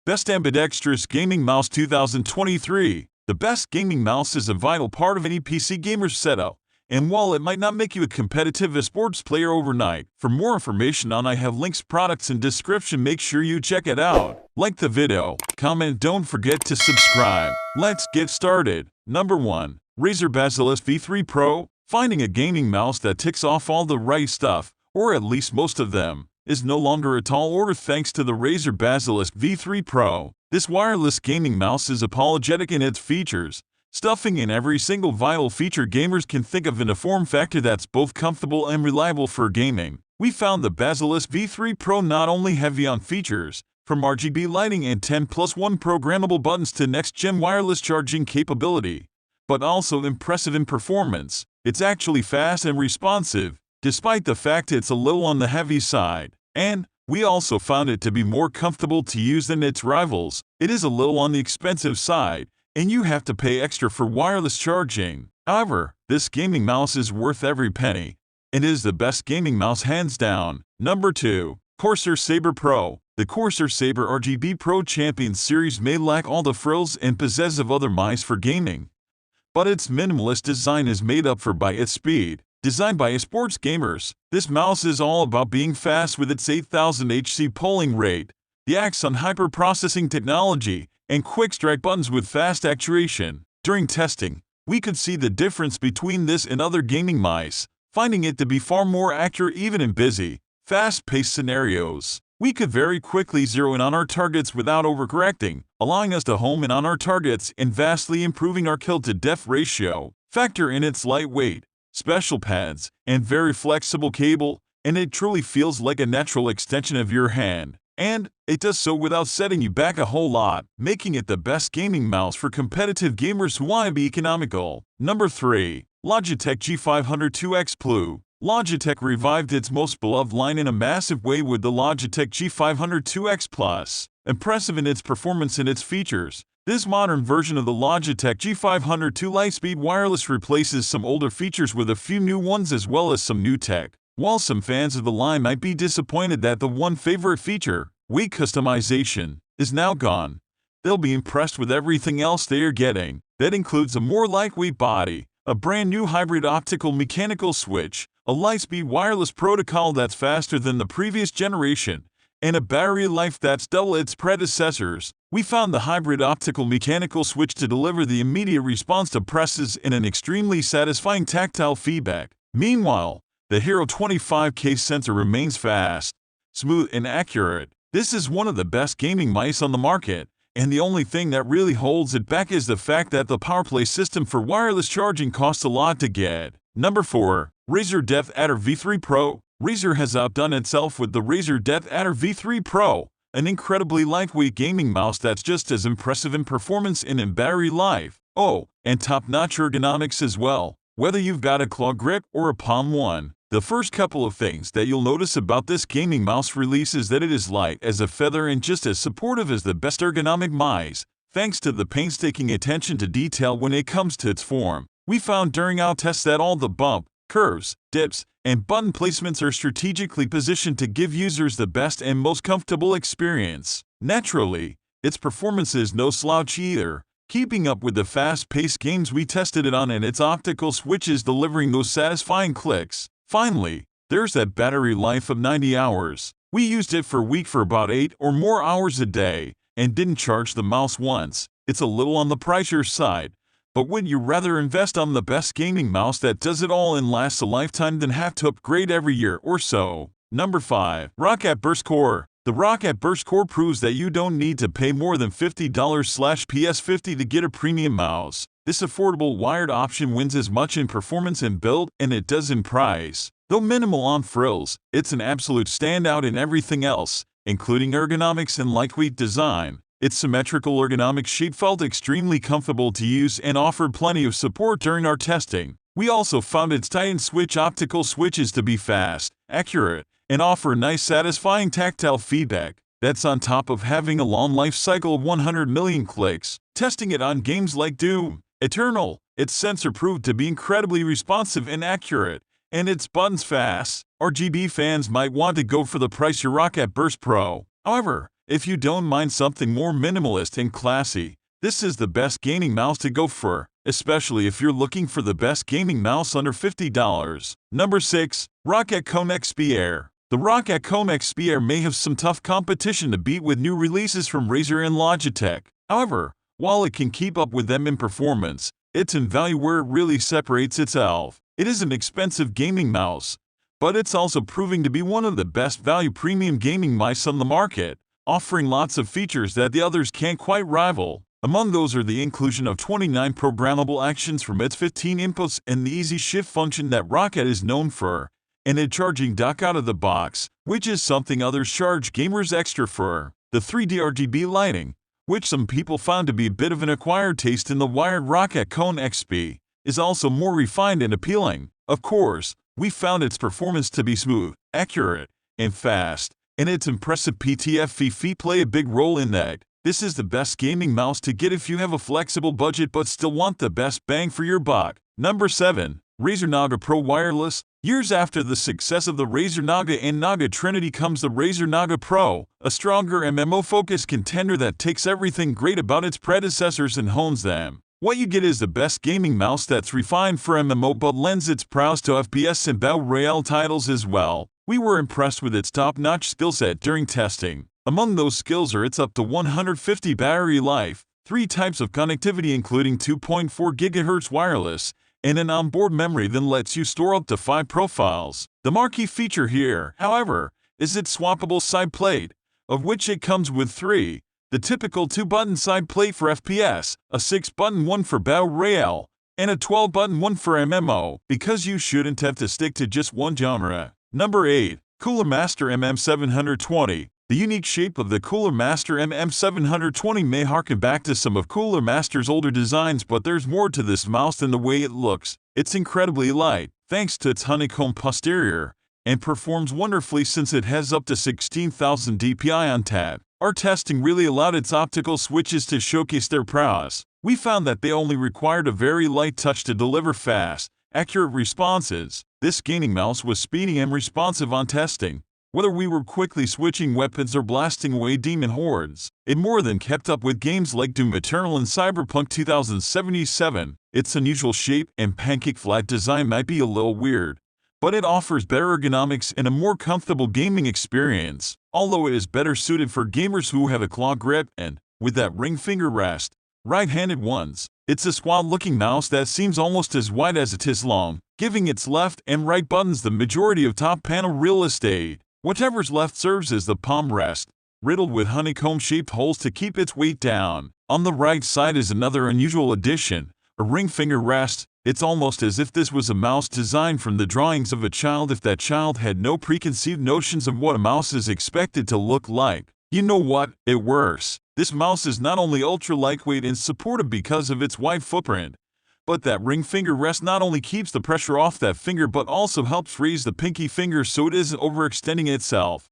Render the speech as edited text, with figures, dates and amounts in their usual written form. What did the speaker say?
Best Ambidextrous Gaming Mouse 2023. The best gaming mouse is a vital part of any PC gamer's setup, and while it might not make you a competitive sports player overnight, for more information on I have links products in description, make sure you check it out. Like the video, comment, don't forget to subscribe. Let's get started. Number 1. Razer Basilisk V3 Pro. Finding a gaming mouse that ticks off all the right stuff, or at least most of them, is no longer a tall order thanks to the Razer Basilisk V3 Pro. This wireless gaming mouse is apologetic in its features, stuffing in every single vital feature gamers can think of in a form factor that's both comfortable and reliable for gaming. We found the Basilisk V3 Pro not only heavy on features, from RGB lighting and 10+1 programmable buttons to next-gen wireless charging capability, but also impressive in performance. It's actually fast and responsive, despite the fact it's a little on the heavy side. And we also found it to be more comfortable to use than its rivals. It is a little on the expensive side, and you have to pay extra for wireless charging. However, this gaming mouse is worth every penny. It is the best gaming mouse hands down. Number 2. Corsair Sabre Pro. The Corsair Sabre RGB Pro Champion series may lack all the frills and pizzazz of other mice for gaming, but its minimalist design is made up for by its speed. Designed by sports gamers, this mouse is all about being fast with its 8000 Hz polling rate, the Axon hyper-processing technology, and quick-strike buttons with fast actuation. During testing, we could see the difference between this and other gaming mice, finding it to be far more accurate even in busy, fast-paced scenarios. We could very quickly zero in on our targets without overcorrecting, allowing us to home in on our targets and vastly improving our kill-to-death ratio. Factor in its lightweight, special pads, and very flexible cable, and it truly feels like a natural extension of your hand. And it does so without setting you back a whole lot, making it the best gaming mouse for competitive gamers who want to be economical. Number 3. Logitech G502 X Plu. Logitech revived its most beloved line in a massive way with the Logitech G502 X Plus. Impressive in its performance and its features, this modern version of the Logitech G502 Lightspeed Wireless replaces some older features with a few new ones as well as some new tech. While some fans of the line might be disappointed that the one favorite feature, weight customization, is now gone, they'll be impressed with everything else they are getting. That includes a more lightweight body, a brand new hybrid optical mechanical switch, a Lightspeed wireless protocol that's faster than the previous generation, and a battery life that's double its predecessors. We found the hybrid optical mechanical switch to deliver the immediate response to presses and an extremely satisfying tactile feedback. Meanwhile, the Hero 25K sensor remains fast, smooth, and accurate. This is one of the best gaming mice on the market, and the only thing that really holds it back is the fact that the PowerPlay system for wireless charging costs a lot to get. Number 4. Razer DeathAdder V3 Pro. Razer has outdone itself with the Razer DeathAdder V3 Pro, an incredibly lightweight gaming mouse that's just as impressive in performance and in battery life. Oh, and top-notch ergonomics as well, whether you've got a claw grip or a palm one. The first couple of things that you'll notice about this gaming mouse release is that it is light as a feather and just as supportive as the best ergonomic mice, thanks to the painstaking attention to detail when it comes to its form. We found during our tests that all the bump, curves, dips, and button placements are strategically positioned to give users the best and most comfortable experience. Naturally, its performance is no slouch either, keeping up with the fast-paced games we tested it on, and its optical switches delivering those satisfying clicks. Finally, there's that battery life of 90 hours. We used it for a week for about 8 or more hours a day, and didn't charge the mouse once. It's a little on the pricier side, but would you rather invest on the best gaming mouse that does it all and lasts a lifetime than have to upgrade every year or so? Number 5. Roccat Burst Core. The Roccat Burst Core proves that you don't need to pay more than $50/PS50 to get a premium mouse. This affordable wired option wins as much in performance and build and it does in price. Though minimal on frills, it's an absolute standout in everything else, including ergonomics and lightweight design. Its symmetrical ergonomic shape felt extremely comfortable to use and offered plenty of support during our testing. We also found its Titan Switch optical switches to be fast, accurate, and offer nice satisfying tactile feedback. That's on top of having a long life cycle of 100 million clicks. Testing it on games like Doom Eternal, its sensor proved to be incredibly responsive and accurate, and its buttons fast. RGB fans might want to go for the pricier Roccat Burst Pro. However, If you don't mind something more minimalist and classy, this is the best gaming mouse to go for, especially if you're looking for the best gaming mouse under $50. Number 6. Roccat Kone XP Air. The Roccat Kone XP Air may have some tough competition to beat with new releases from Razer and Logitech. However, while it can keep up with them in performance, it's in value where it really separates itself. It is an expensive gaming mouse, but it's also proving to be one of the best value premium gaming mice on the market, offering lots of features that the others can't quite rival. Among those are the inclusion of 29 programmable actions from its 15 inputs and the easy shift function that Roccat is known for, and a charging dock out of the box, which is something others charge gamers extra for. The 3D RGB lighting, which some people found to be a bit of an acquired taste in the wired Roccat Kone XP, is also more refined and appealing. Of course, we found its performance to be smooth, accurate, and fast, and its impressive PTFE feet play a big role in that. This is the best gaming mouse to get if you have a flexible budget but still want the best bang for your buck. Number 7. Razer Naga Pro Wireless. Years after the success of the Razer Naga and Naga Trinity comes the Razer Naga Pro, a stronger MMO-focused contender that takes everything great about its predecessors and hones them. What you get is the best gaming mouse that's refined for MMO but lends its prowess to FPS and Battle Royale titles as well. We were impressed with its top-notch skill set during testing. Among those skills are its up to 150 battery life, 3 types of connectivity including 2.4 GHz wireless, and an onboard memory that lets you store up to 5 profiles. The marquee feature here, however, is its swappable side plate, of which it comes with 3. The typical 2-button side plate for FPS, a 6-button one for Battle Royale, and a 12-button one for MMO, because you shouldn't have to stick to just one genre. Number 8. Cooler Master MM720. The unique shape of the Cooler Master MM720 may harken back to some of Cooler Master's older designs, but there's more to this mouse than the way it looks. It's incredibly light, thanks to its honeycomb posterior, and performs wonderfully since it has up to 16,000 dpi on tap. Our testing really allowed its optical switches to showcase their prowess. We found that they only required a very light touch to deliver fast, accurate responses. This gaming mouse was speedy and responsive on testing. Whether we were quickly switching weapons or blasting away demon hordes, it more than kept up with games like Doom Eternal and Cyberpunk 2077. Its unusual shape and pancake-flat design might be a little weird, but it offers better ergonomics and a more comfortable gaming experience, although it is better suited for gamers who have a claw grip and, with that ring finger rest, right-handed ones. It's a squat-looking mouse that seems almost as wide as it is long, giving its left and right buttons the majority of top panel real estate. Whatever's left serves as the palm rest, riddled with honeycomb-shaped holes to keep its weight down. On the right side is another unusual addition, a ring finger rest. It's almost as if this was a mouse designed from the drawings of a child if that child had no preconceived notions of what a mouse is expected to look like. You know what? It works. This mouse is not only ultra-lightweight and supportive because of its wide footprint, but that ring finger rest not only keeps the pressure off that finger but also helps raise the pinky finger so it isn't overextending itself.